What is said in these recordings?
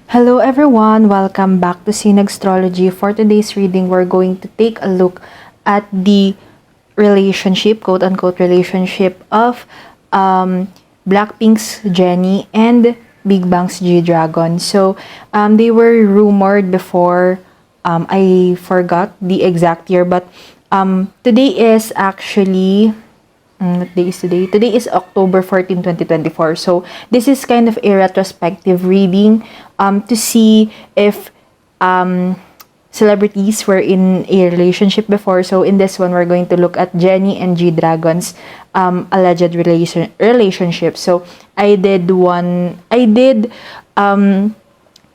Hello everyone, welcome back to Sinagstrology. For today's reading, we're going to take a look at the relationship, quote-unquote relationship of BLACKPINK's Jennie and BIGBANG's G-Dragon. So, they were rumored before, I forgot the exact year, but today is actually what day is today? Today is October 14, 2024. So, this is kind of a retrospective reading to see if celebrities were in a relationship before. So, in this one, we're going to look at Jennie and G-Dragon's alleged relationship. So, I did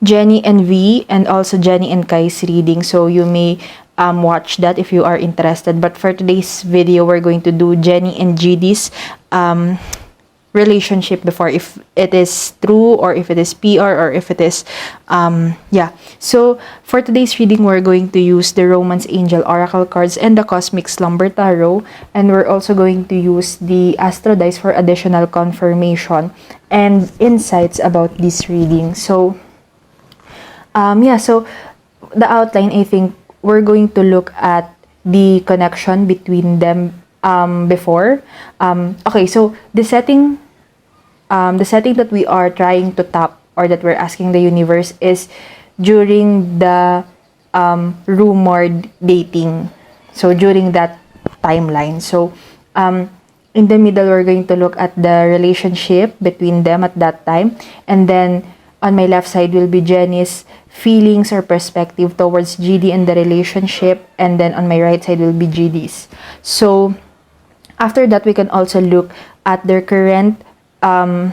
Jennie and V and also Jennie and Kai's reading. So, you may watch that if you are interested. But for today's video, we're going to do Jennie and GD's relationship before, if it is true or if it is PR or if it is so for today's reading, we're going to use the Romance Angel Oracle cards and the Cosmic Slumber Tarot, and we're also going to use the Astro Dice for additional confirmation and insights about this reading. So so the outline, I think we're going to look at the connection between them before. Okay, so the setting that we are trying to tap, or that we're asking the universe, is during the rumored dating. So during that timeline. So in the middle, we're going to look at the relationship between them at that time, and then on my left side will be Jennie's feelings or perspective towards GD and the relationship, and then on my right side will be GD's. So after that, we can also look at their current, and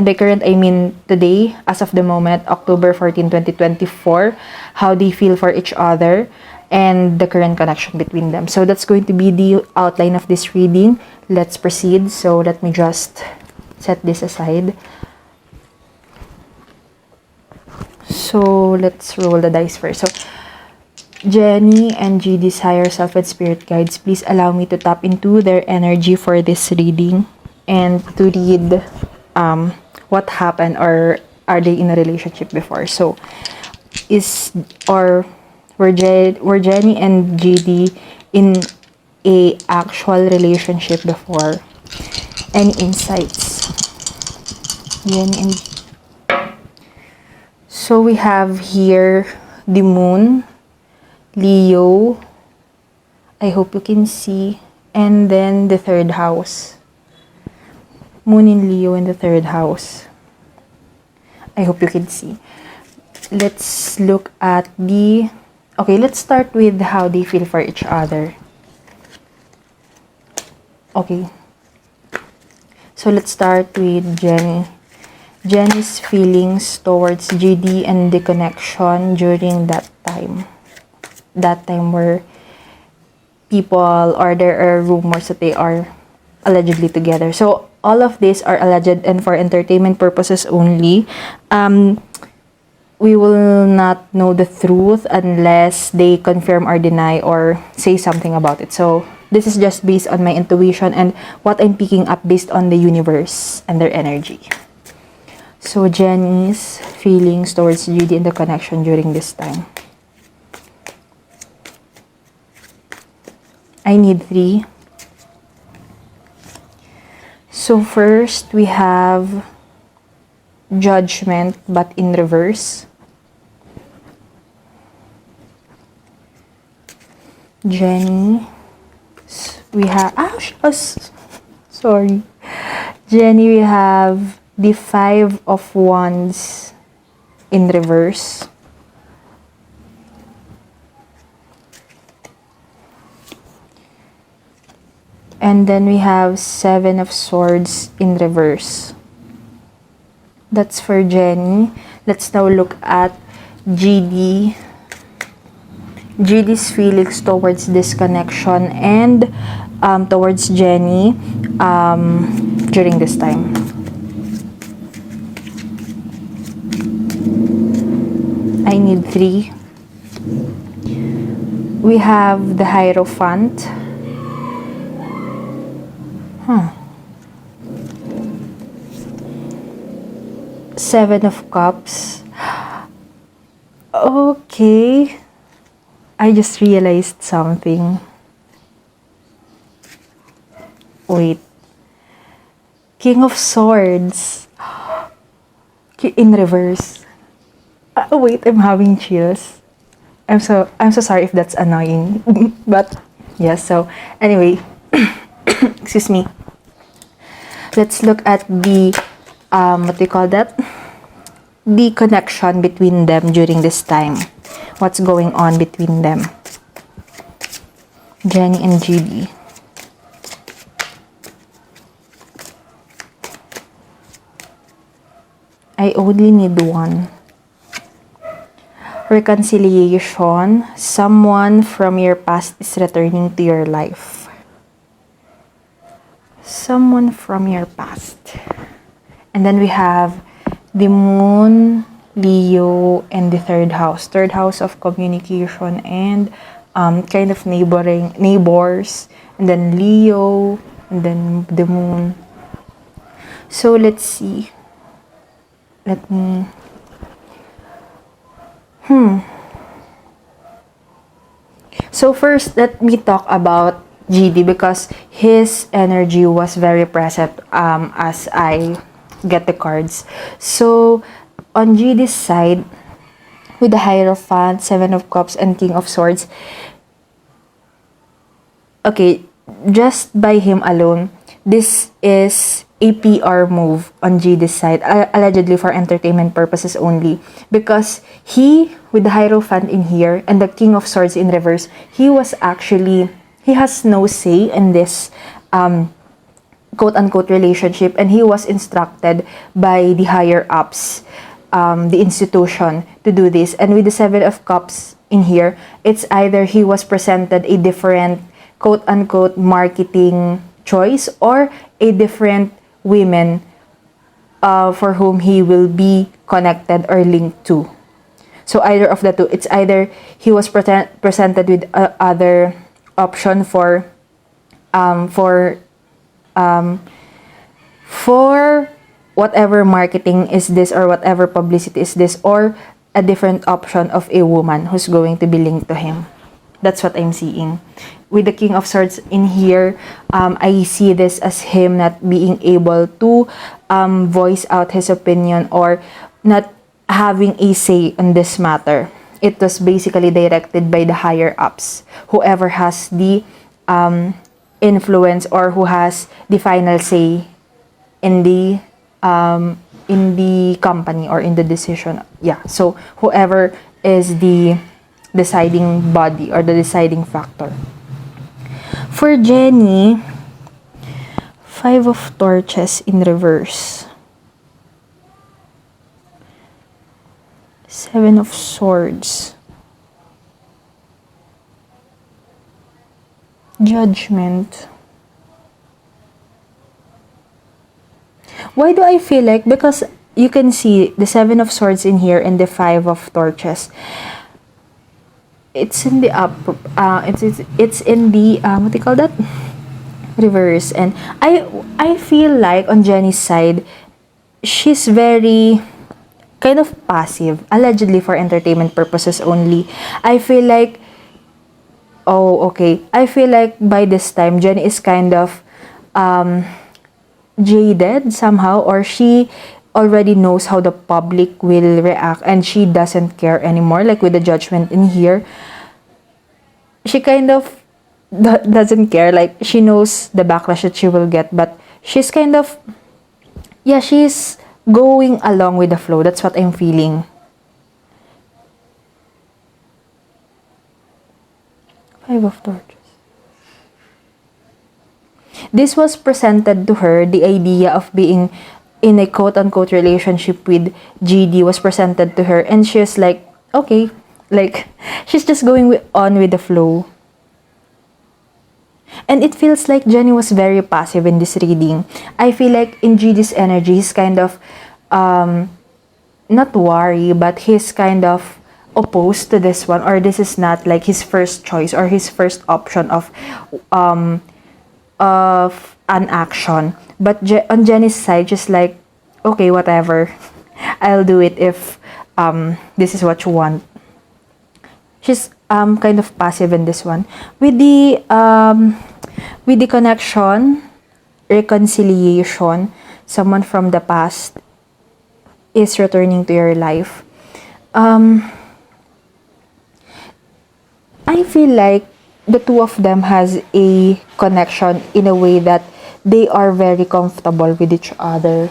by current I mean today, as of the moment, October 14, 2024, how they feel for each other and the current connection between them. So that's going to be the outline of this reading. Let's proceed. So let me just set this aside. So let's roll the dice first. So Jennie and GD's higher self and spirit guides, please allow me to tap into their energy for this reading and to read what happened, or are they in a relationship before. So were Jennie and GD in a actual relationship before? Any insights? Jennie and So we have here the moon, Leo, I hope you can see, and then the third house. Moon in Leo in the third house. I hope you can see. Let's look at let's start with how they feel for each other. Okay. So let's start with Jennie. Jennie's feelings towards GD and the connection during that time. That time where people, or there are rumors that they are allegedly together. So all of these are alleged and for entertainment purposes only. We will not know the truth unless they confirm or deny or say something about it. So this is just based on my intuition and what I'm picking up based on the universe and their energy. So Jennie's feelings towards GD and the connection during this time. I need 3. So first, we have Judgment, but in reverse. Jennie. We have... sorry. Jennie, we have the 5 of Wands in reverse. And then we have 7 of Swords in reverse. That's for Jennie. Let's now look at GD. GD's feelings towards this connection and towards Jennie during this time. I need 3. We have the Hierophant. Seven of Cups. Okay. I just realized something. Wait. King of Swords. In reverse. Wait, I'm having chills. I'm so sorry if that's annoying. But yes, so anyway, excuse me. Let's look at the what do you call that? The connection between them during this time. What's going on between them? Jennie and GD. I only need one. Reconciliation. Someone from your past is returning to your life. Someone from your past. And then we have the Moon, Leo, and the third house. Third house of communication and kind of neighbors. And then Leo, and then the Moon. So let's see. Let me... So first, let me talk about GD because his energy was very present as I get the cards. So, on GD's side, with the Hierophant, Seven of Cups, and King of Swords, okay, just by him alone, this is a PR move on GD's side, allegedly for entertainment purposes only. Because he, with the Hierophant in here, and the King of Swords in reverse, he has no say in this quote-unquote relationship, and he was instructed by the higher-ups, the institution, to do this. And with the Seven of Cups in here, it's either he was presented a different quote-unquote marketing choice or a different women for whom he will be connected or linked to. So either of the two. It's either he was presented with other option for whatever marketing is this or whatever publicity is this, or a different option of a woman who's going to be linked to him. That's what I'm seeing. With the King of Swords in here, I see this as him not being able to voice out his opinion or not having a say in this matter. It was basically directed by the higher ups, whoever has the influence or who has the final say in the company or in the decision. Yeah, so whoever is the deciding body or the deciding factor. For Jennie, Five of Torches in reverse. Seven of Swords. Judgment. Why do I feel like, because you can see the Seven of Swords in here and the Five of Torches. It's in the it's in the what do you call that, reverse. And I feel like on Jennie's side, she's very kind of passive, allegedly for entertainment purposes only. I feel like, I feel like by this time Jennie is kind of jaded somehow, or she already knows how the public will react and she doesn't care anymore. Like with the Judgment in here, she kind of doesn't care. Like she knows the backlash that she will get, but she's kind of, yeah, she's going along with the flow. That's what I'm feeling. Five of Torches. This was presented to her, the idea of being in a quote-unquote relationship with GD was presented to her, and she's like, okay, like, she's just going on with the flow. And it feels like Jennie was very passive in this reading. I feel like in GD's energy, he's kind of, not worry, but he's kind of opposed to this one, or this is not like his first choice or his first option of an action. But on Jennie's side, just like, okay, whatever, I'll do it if this is what you want. she's kind of passive in this one. With the connection, reconciliation, someone from the past is returning to your life. I feel like the two of them has a connection in a way that they are very comfortable with each other.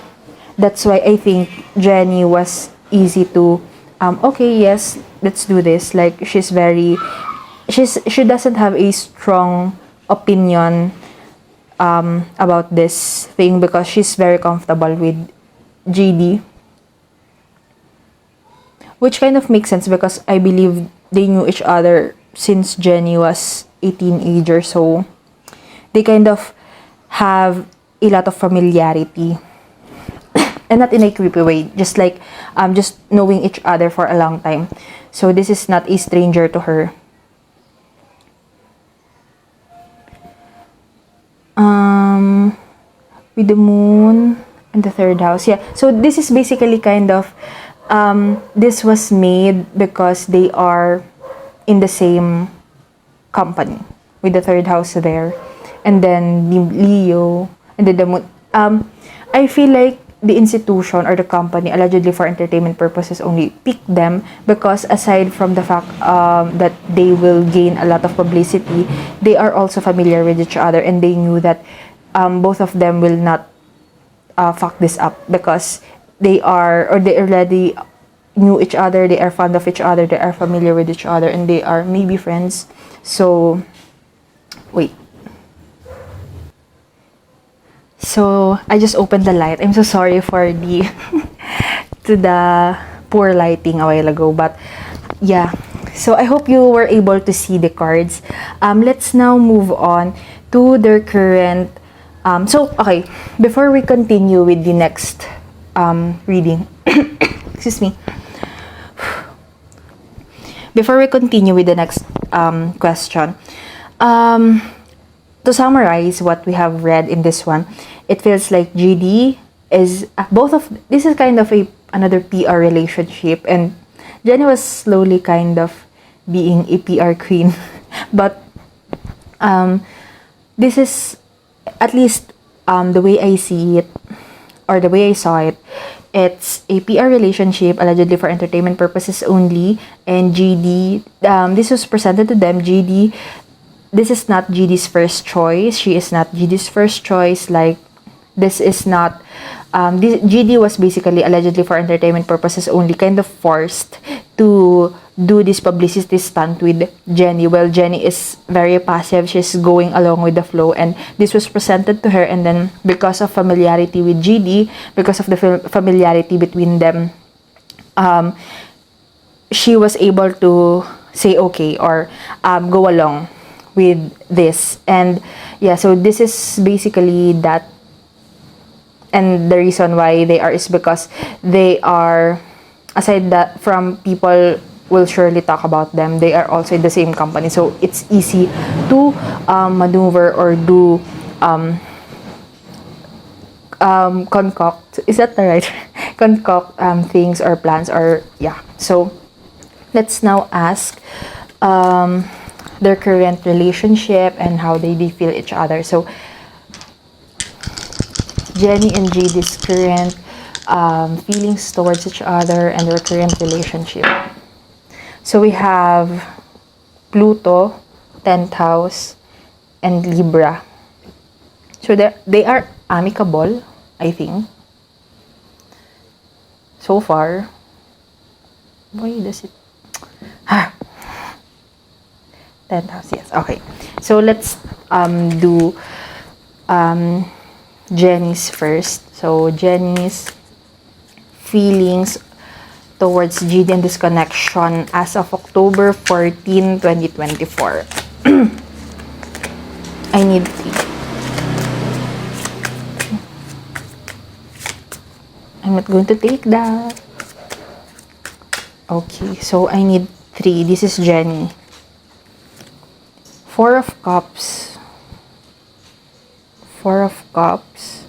That's why I think Jennie was easy to okay, yes, let's do this. Like she doesn't have a strong opinion about this thing because she's very comfortable with GD, which kind of makes sense because I believe they knew each other since Jennie was a teenager, so they kind of have a lot of familiarity. And not in a creepy way, just like just knowing each other for a long time. So this is not a stranger to her. With the moon and the third house, yeah. So this is basically kind of this was made because they are in the same company with the third house there, and then the Leo, and then the moon. I feel like the institution or the company, allegedly for entertainment purposes only, picked them because aside from the fact that they will gain a lot of publicity, they are also familiar with each other, and they knew that both of them will not fuck this up because they already knew each other, they are fond of each other, they are familiar with each other, and they are maybe friends. So, wait. So, I just opened the light. I'm so sorry for the to the poor lighting a while ago, but yeah. So, I hope you were able to see the cards. Let's now move on to their current okay, before we continue with the next reading. Excuse me. Before we continue with the next question, to summarize what we have read in this one, it feels like GD is this is kind of another PR relationship, and Jennie was slowly kind of being a PR queen, but this is at least the way I see it, or the way I saw it. It's a PR relationship, allegedly for entertainment purposes only, and GD, this was presented to them. GD, this is not GD's first choice. She is not GD's first choice. Like, this is not, GD was basically allegedly for entertainment purposes only, kind of forced to do this publicity stunt with Jennie. Well, Jennie is very passive. She's going along with the flow, and this was presented to her, and then because of familiarity with GD, because of the familiarity between them, she was able to say okay, or go along with this. And yeah, so this is basically that, and the reason why they are is because they are, aside that from people will surely talk about them, they are also in the same company, so it's easy to maneuver or do concoct, is that the right concoct things or plans, or yeah. So let's now ask their current relationship and how they feel each other. So Jennie and GD's current feelings towards each other and their current relationship. So we have Pluto, 10th house, and Libra. So they are amicable, I think. So far. Why does it... 10th house, yes. Okay. So let's do Jennie's first. So Jennie's feelings towards GD and this connection as of October 14, 2024. I need 3. I'm not going to take that. Okay, so I need 3. This is Jennie. 4 of Cups. 4 of Cups.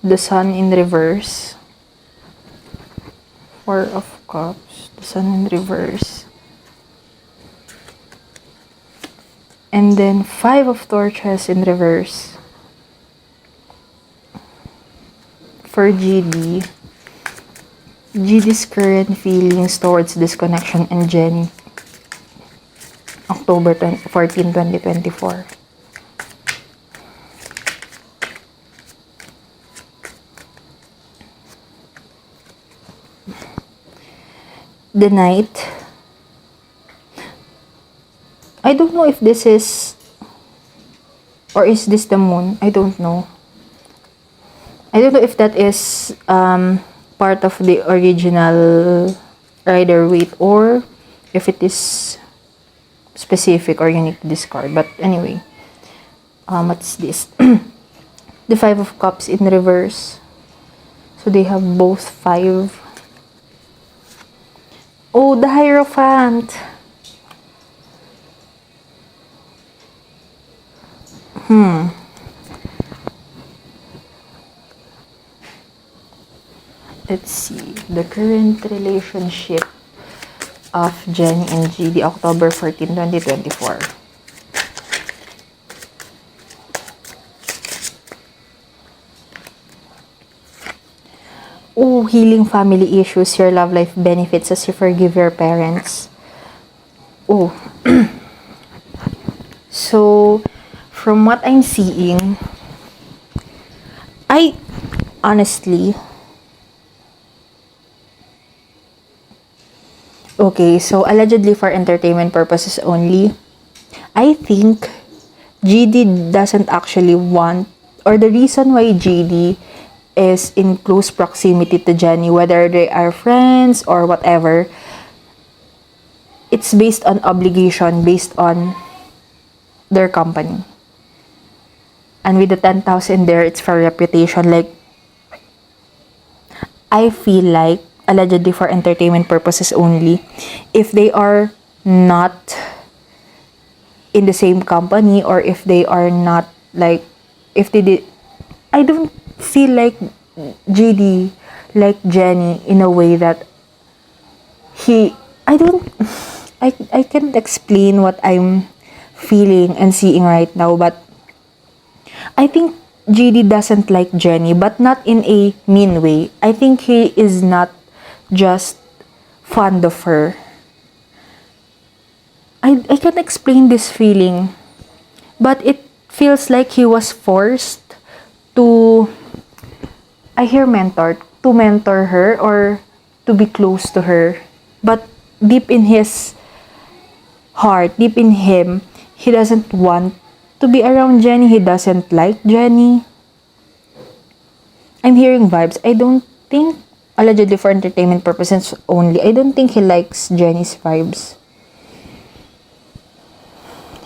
The Sun in reverse. 4 of Cups, the Sun in reverse. And then 5 of Torches in reverse. For GD, GD's current feelings towards this connection and Jennie. October 14, 2024. The Knight. I don't know if this is, or is this the Moon? I don't know. I don't know if that is part of the original Rider-Waite or if it is specific or you need to discard. But anyway, what's this? The 5 of Cups in reverse. So they have both 5. Oh, the Hierophant. Let's see. The current relationship of Jennie and GD, October 14, 2024. Oh, healing family issues. Your love life benefits as you forgive your parents. Oh. So, from what I'm seeing, I honestly... Okay, so allegedly for entertainment purposes only, I think GD doesn't actually want, or the reason why GD is in close proximity to Jennie, whether they are friends or whatever, it's based on obligation, based on their company. And with the 10,000 there, it's for reputation. Like, I feel like, allegedly for entertainment purposes only, if they are not in the same company, or if they are not, like, if they did, I don't feel like GD like Jennie in a way that I can't explain what I'm feeling and seeing right now, but I think GD doesn't like Jennie, but not in a mean way. I think he is not just fond of her. I can't explain this feeling, but it feels like he was forced to, I hear mentor, to mentor her or to be close to her. But deep in his heart, deep in him, he doesn't want to be around Jennie. He doesn't like Jennie. I'm hearing vibes. I don't think, allegedly for entertainment purposes only, I don't think he likes Jennie's vibes.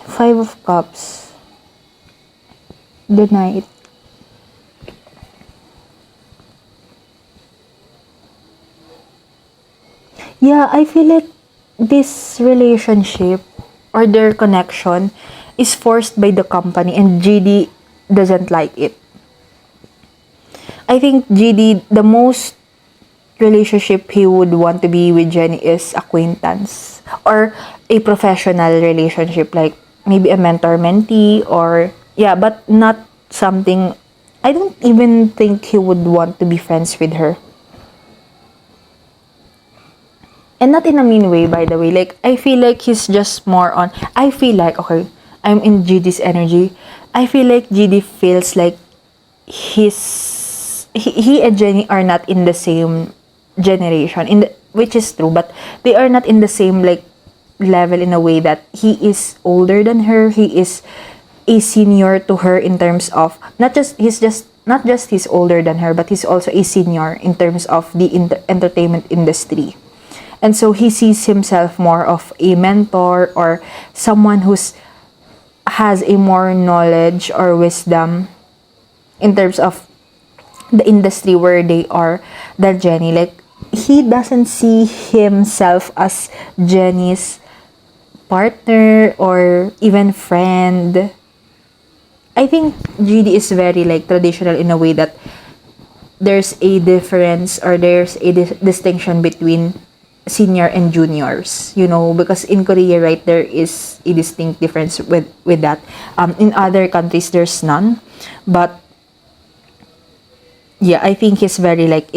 5 of Cups. The Knight. Yeah, I feel like this relationship or their connection is forced by the company and GD doesn't like it. I think GD, the most relationship he would want to be with Jennie is acquaintance or a professional relationship, like maybe a mentor-mentee or, yeah, but not something, I don't even think he would want to be friends with her. And not in a mean way, by the way. Like, I feel like he's just more on, I feel like, okay, I'm in GD's energy. I feel like GD feels like he and Jennie are not in the same generation, which is true, but they are not in the same, like, level in a way that he is older than her. He is a senior to her in terms of, not just he's older than her, but he's also a senior in terms of the entertainment industry. And so he sees himself more of a mentor or someone has a more knowledge or wisdom in terms of the industry where they are than Jennie. Like, he doesn't see himself as Jennie's partner or even friend. I think GD is very, like, traditional in a way that there's a difference or there's a distinction between senior and juniors, you know, because in Korea, right, there is a distinct difference with that. In other countries there's none, but yeah, I think he's very like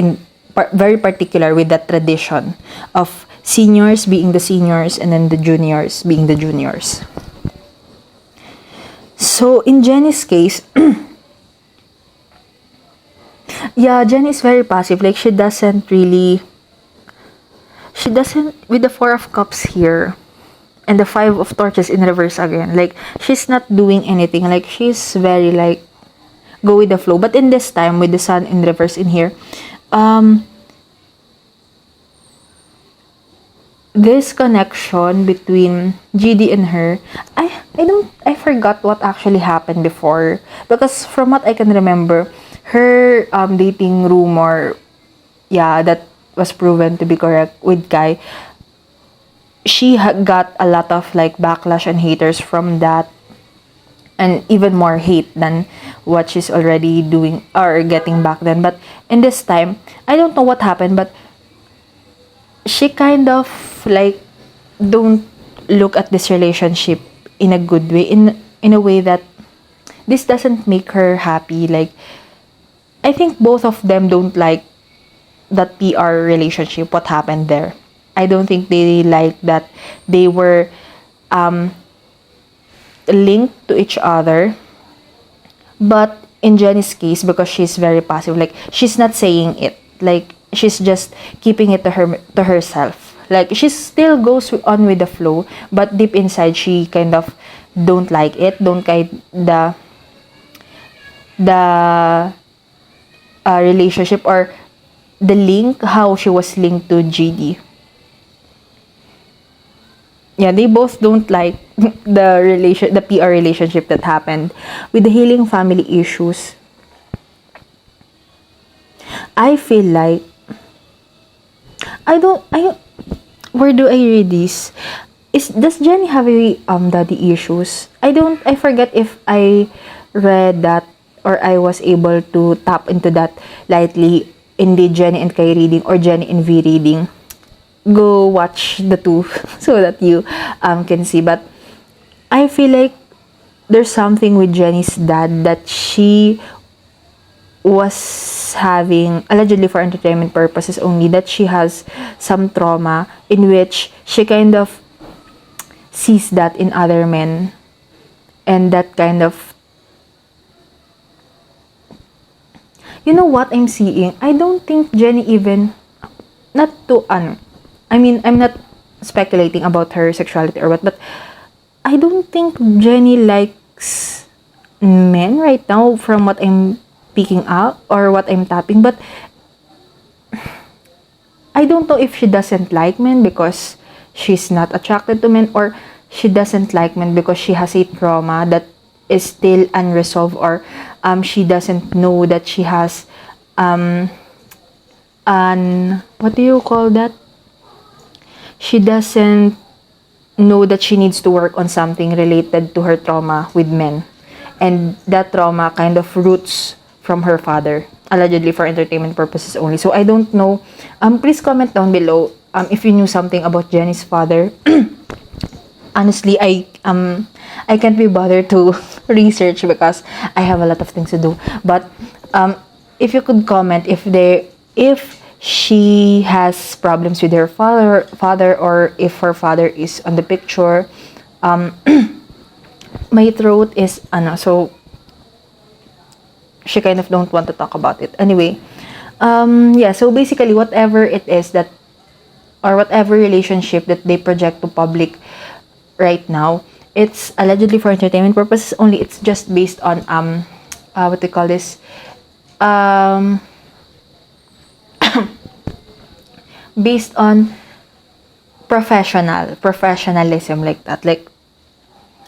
very particular with that tradition of seniors being the seniors and then the juniors being the juniors. So in Jennie's case, yeah, Jennie is very passive. Like she doesn't, with the Four of Cups here and the Five of Torches in reverse again. Like she's not doing anything. Like she's very like go with the flow. But in this time with the Sun in reverse in here, this connection between GD and her, I forgot what actually happened before, because from what I can remember, her dating rumor, yeah, that was proven to be correct with Guy. She got a lot of like backlash and haters from that, and even more hate than what she's already doing or getting back then. But in this time, I don't know what happened, but she kind of like don't look at this relationship in a good way, in a way that this doesn't make her happy. Like I think both of them don't like that PR relationship, what happened there. I don't think they like that they were linked to each other. But in Jennie's case, because she's very passive, like she's not saying it, like she's just keeping it to herself. Like she still goes on with the flow, but deep inside she kind of don't like it, don't like the relationship or the link, how she was linked to GD. Yeah, they both don't like the PR relationship that happened with the healing family issues. I feel like I where do I read this? Does Jennie have a daddy issues? I forget if I read that or I was able to tap into that lightly in the Jennie and Kai reading or Jennie and V reading. Go watch the two so that you can see. But I feel like there's something with Jennie's dad that she was having, allegedly for entertainment purposes only, that she has some trauma in which she kind of sees that in other men, and that kind of, you know what I'm seeing, I don't think Jennie even, not to I mean, I'm not speculating about her sexuality or what, but I don't think Jennie likes men right now from what I'm picking up or what I'm tapping. But I don't know if she doesn't like men because she's not attracted to men, or she doesn't like men because she has a trauma that is still unresolved, or she doesn't know that she has what do you call that? She doesn't know that she needs to work on something related to her trauma with men. And that trauma kind of roots from her father, allegedly for entertainment purposes only. So I don't know. Please comment down below if you knew something about Jennie's father. Honestly, I can't be bothered to research because I have a lot of things to do. But if you could comment if she has problems with her father, or if her father is on the picture. My throat is so she kind of don't want to talk about it. Anyway, yeah, so basically whatever it is that, or whatever relationship that they project to public right now, it's allegedly for entertainment purposes only. It's just based on what they call this, based on professionalism, like that. Like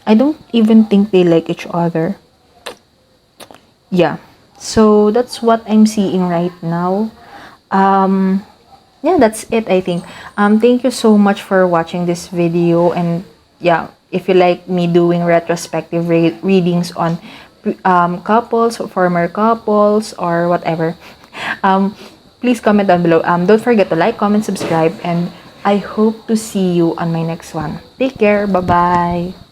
I don't even think they like each other. Yeah, so that's what I'm seeing right now. Yeah, that's it, I think. Thank you so much for watching this video. And yeah, if you like me doing retrospective readings on couples, former couples, or whatever, please comment down below. Don't forget to like, comment, subscribe, and I hope to see you on my next one. Take care. Bye-bye.